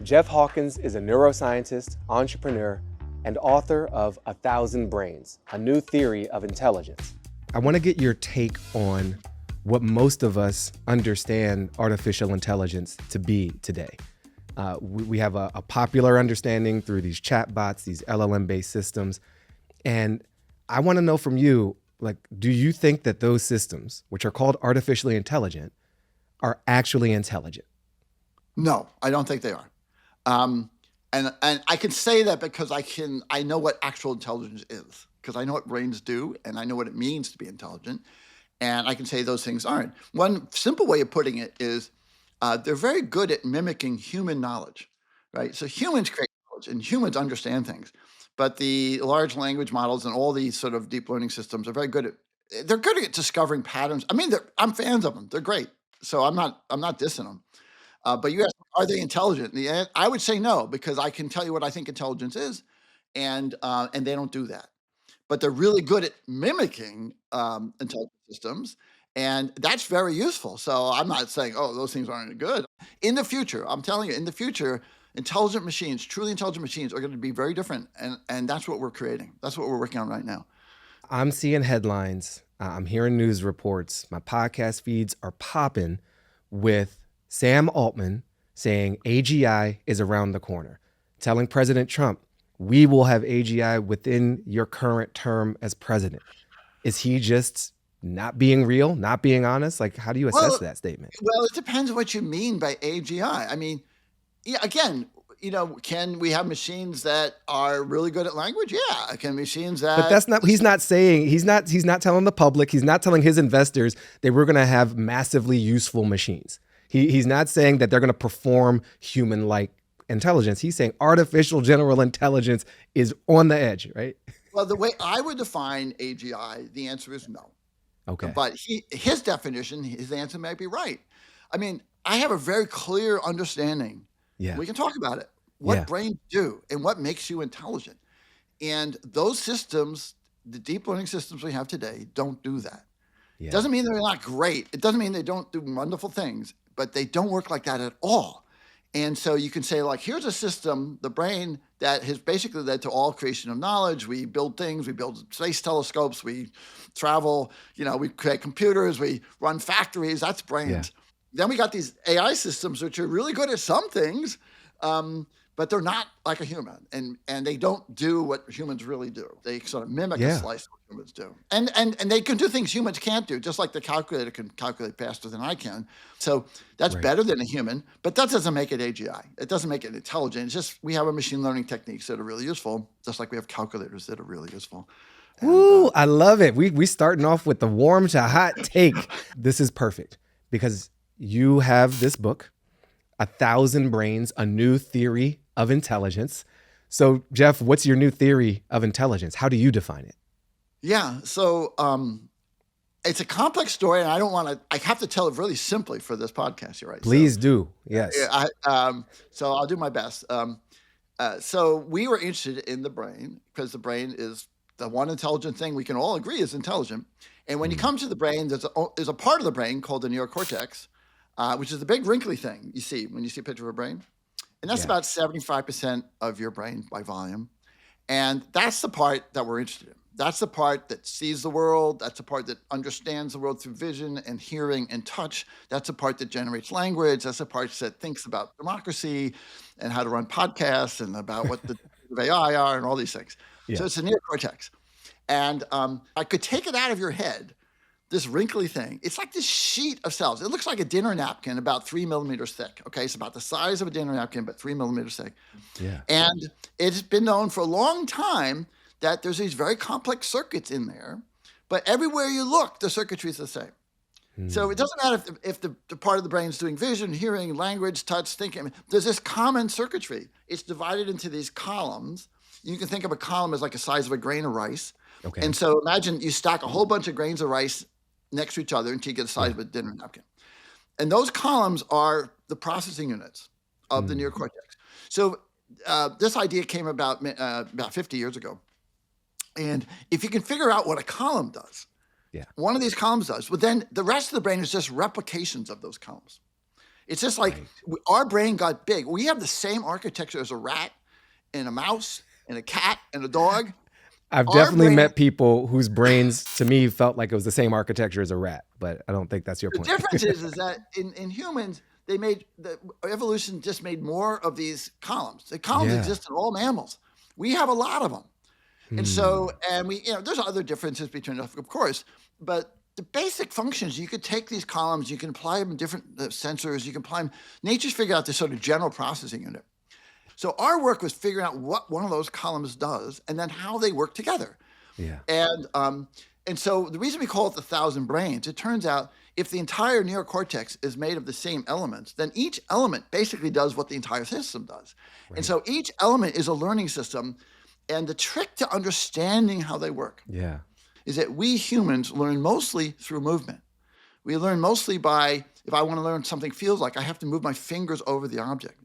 Jeff Hawkins is a neuroscientist, entrepreneur, and author of 1,000 Brains, a new theory of intelligence. I want to get your take on what most of us understand artificial intelligence to be today. We have a popular understanding through these chatbots, these LLM-based systems. And I want to know from you, do you think that those systems, which are called artificially intelligent, are actually intelligent? No, I don't think they are. And I can say that because I know what actual intelligence is, because I know what brains do and I know what it means to be intelligent. And I can say those things aren't. One simple way of putting it is they're very good at mimicking human knowledge, right? So humans create knowledge and humans understand things. But the large language models and all these sort of deep learning systems are they're good at discovering patterns. I mean, I'm fans of them. They're great. So I'm not dissing them. But you asked, are they intelligent? I would say no, because I can tell you what I think intelligence is, and they don't do that. But they're really good at mimicking intelligent systems, and that's very useful. So I'm not saying, oh, those things aren't good. In the future, I'm telling you, in the future, intelligent machines, truly intelligent machines, are going to be very different, and that's what we're creating. That's what we're working on right now. I'm seeing headlines. I'm hearing news reports. My podcast feeds are popping with Sam Altman saying AGI is around the corner, telling President Trump, we will have AGI within your current term as president. Is he just not being real, not being honest? How do you assess that statement? Well, it depends what you mean by AGI. I mean, yeah, again, can we have machines that are really good at language? Yeah. Can machines that... But that's not, he's not telling the public, he's not telling his investors that we're going to have massively useful machines. He's not saying that they're going to perform human-like intelligence. He's saying artificial general intelligence is on the edge, right? Well, the way I would define AGI, the answer is no. Okay. But his definition, his answer might be right. I mean, I have a very clear understanding. Yeah. We can talk about it. What brains do and what makes you intelligent. And those systems, the deep learning systems we have today, don't do that. Yeah. Doesn't mean they're not great. It doesn't mean they don't do wonderful things, but they don't work like that at all. And so you can say, here's a system, the brain, that has basically led to all creation of knowledge. We build things, we build space telescopes, we travel, we create computers, we run factories, that's brains. Yeah. Then we got these AI systems, which are really good at some things, but they're not like a human, and they don't do what humans really do. They sort of mimic a slice of what humans do. And they can do things humans can't do, just like the calculator can calculate faster than I can. So that's better than a human, but that doesn't make it AGI. It doesn't make it intelligent. It's just we have a machine learning techniques that are really useful, just like we have calculators that are really useful. Ooh, I love it. We starting off with the warm to hot take. This is perfect because you have this book, 1,000 Brains, a new theory of intelligence. So, Jeff, what's your new theory of intelligence? How do you define it? Yeah, so it's a complex story, and I have to tell it really simply for this podcast, you're right. Please do, yes. So I'll do my best. So we were interested in the brain because the brain is the one intelligent thing we can all agree is intelligent. And when you come to the brain, there's a part of the brain called the neocortex, which is the big wrinkly thing you see when you see a picture of a brain. And that's about 75% of your brain by volume. And that's the part that we're interested in. That's the part that sees the world. That's the part that understands the world through vision and hearing and touch. That's the part that generates language. That's the part that thinks about democracy and how to run podcasts and about what the AI are and all these things. Yeah. So it's the neocortex. And I could take it out of your head, this wrinkly thing. It's like this sheet of cells. It looks like a dinner napkin about 3 millimeters thick. Okay, it's about the size of a dinner napkin, but 3 millimeters thick. Yeah. And it's been known for a long time that there's these very complex circuits in there, but everywhere you look, the circuitry is the same. So it doesn't matter if the part of the brain is doing vision, hearing, language, touch, thinking. There's this common circuitry. It's divided into these columns. You can think of a column as like the size of a grain of rice. Okay. And so imagine you stack a whole bunch of grains of rice next to each other until you get the size of a dinner napkin. And those columns are the processing units of the neocortex. So this idea came about 50 years ago. And if you can figure out what a column does, one of these columns does, well, then the rest of the brain is just replications of those columns. It's just like our brain got big. We have the same architecture as a rat and a mouse and a cat and a dog. I've definitely met people whose brains, to me, felt like it was the same architecture as a rat, but I don't think that's your point. The difference is that in humans, evolution just made more of these columns. The columns exist in all mammals. We have a lot of them. And so, there's other differences between, of course, but the basic functions, you could take these columns, you can apply them in different sensors, you can apply them. Nature's figured out this sort of general processing unit. So our work was figuring out what one of those columns does and then how they work together. Yeah. And so the reason we call it the 1,000 brains, it turns out if the entire neocortex is made of the same elements, then each element basically does what the entire system does. Right. And so each element is a learning system. And the trick to understanding how they work is that we humans learn mostly through movement. We learn mostly by, if I want to learn something feels like, I have to move my fingers over the object.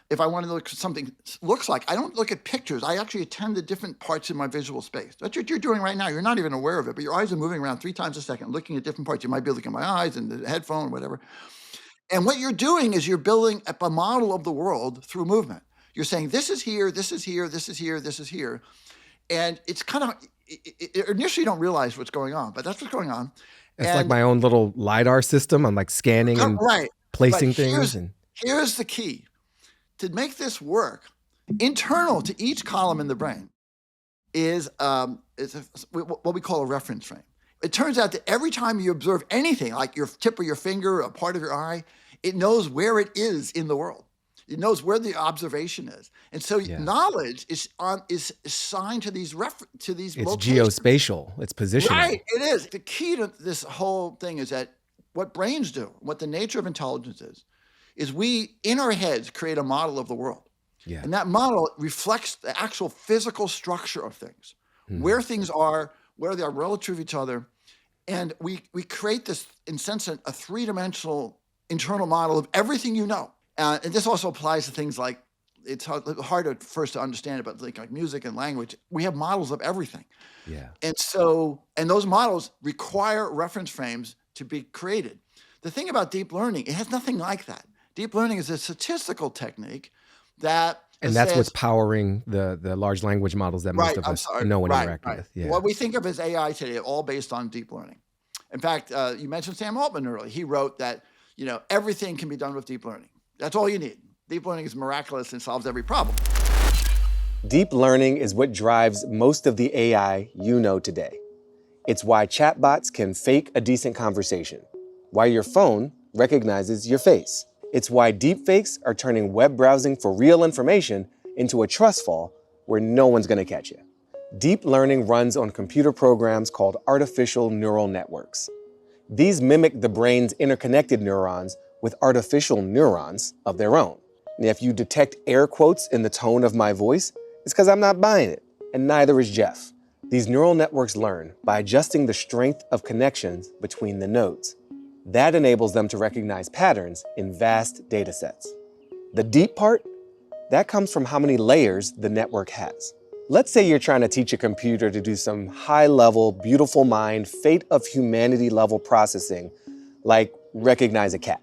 If I want to look at something looks like, I don't look at pictures. I actually attend to different parts of my visual space. That's what you're doing right now. You're not even aware of it, but your eyes are moving around 3 times a second, looking at different parts. You might be looking at my eyes and the headphone or whatever. And what you're doing is you're building a model of the world through movement. You're saying, this is here, this is here, this is here, this is here. And it's kind of, initially you don't realize what's going on, but that's what's going on. It's like my own little LiDAR system. I'm like scanning and placing things. Here's the key. To make this work, internal to each column in the brain is what we call a reference frame. It turns out that every time you observe anything, like your tip of your finger, a part of your eye, it knows where it is in the world. It knows where the observation is. And so knowledge is assigned to these It's locations. Geospatial. It's positional. Right, it is. The key to this whole thing is that what brains do, what the nature of intelligence is we, in our heads, create a model of the world. Yeah. And that model reflects the actual physical structure of things, where things are, where they are relative to each other. And we create this, in a sense, a 3-dimensional internal model of everything you know. And this also applies to things like, it's hard at first to understand it, but like music and language, we have models of everything. Yeah. And those models require reference frames to be created. The thing about deep learning, it has nothing like that. Deep learning is a statistical technique that... And that's what's powering the large language models that most of us know and interact with. Yeah. What we think of as AI today, all based on deep learning. In fact, you mentioned Sam Altman earlier. He wrote that, everything can be done with deep learning. That's all you need. Deep learning is miraculous and solves every problem. Deep learning is what drives most of the AI you know today. It's why chatbots can fake a decent conversation, why your phone recognizes your face. It's why deepfakes are turning web browsing for real information into a trust fall where no one's going to catch you. Deep learning runs on computer programs called artificial neural networks. These mimic the brain's interconnected neurons with artificial neurons of their own. And if you detect air quotes in the tone of my voice, it's because I'm not buying it, and neither is Jeff. These neural networks learn by adjusting the strength of connections between the nodes. That enables them to recognize patterns in vast data sets. The deep part, that comes from how many layers the network has. Let's say you're trying to teach a computer to do some high-level, beautiful mind, fate of humanity level processing, like recognize a cat.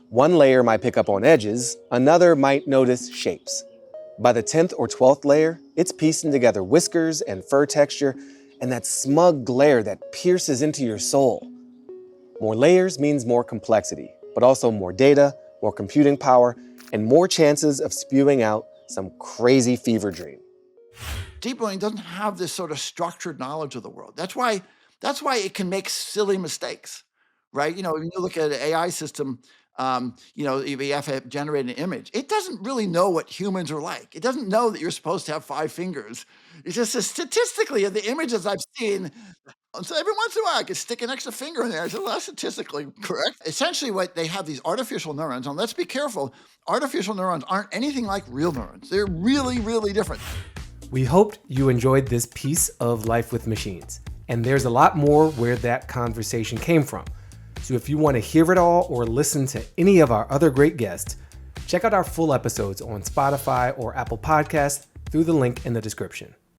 One layer might pick up on edges, another might notice shapes. By the 10th or 12th layer, it's piecing together whiskers and fur texture and that smug glare that pierces into your soul. More layers means more complexity, but also more data, more computing power, and more chances of spewing out some crazy fever dream. Deep learning doesn't have this sort of structured knowledge of the world. That's why it can make silly mistakes, right? When you look at an AI system, if you have to generate an image, it doesn't really know what humans are like. It doesn't know that you're supposed to have 5 fingers. It's just statistically, the images I've seen, so every once in a while I could stick an extra finger in there. I said, well, that's statistically correct. Essentially what they have, these artificial neurons, and let's be careful, artificial neurons aren't anything like real neurons. They're really, really different. We hoped you enjoyed this piece of Life with Machines. And there's a lot more where that conversation came from. So if you want to hear it all or listen to any of our other great guests, check out our full episodes on Spotify or Apple Podcasts through the link in the description.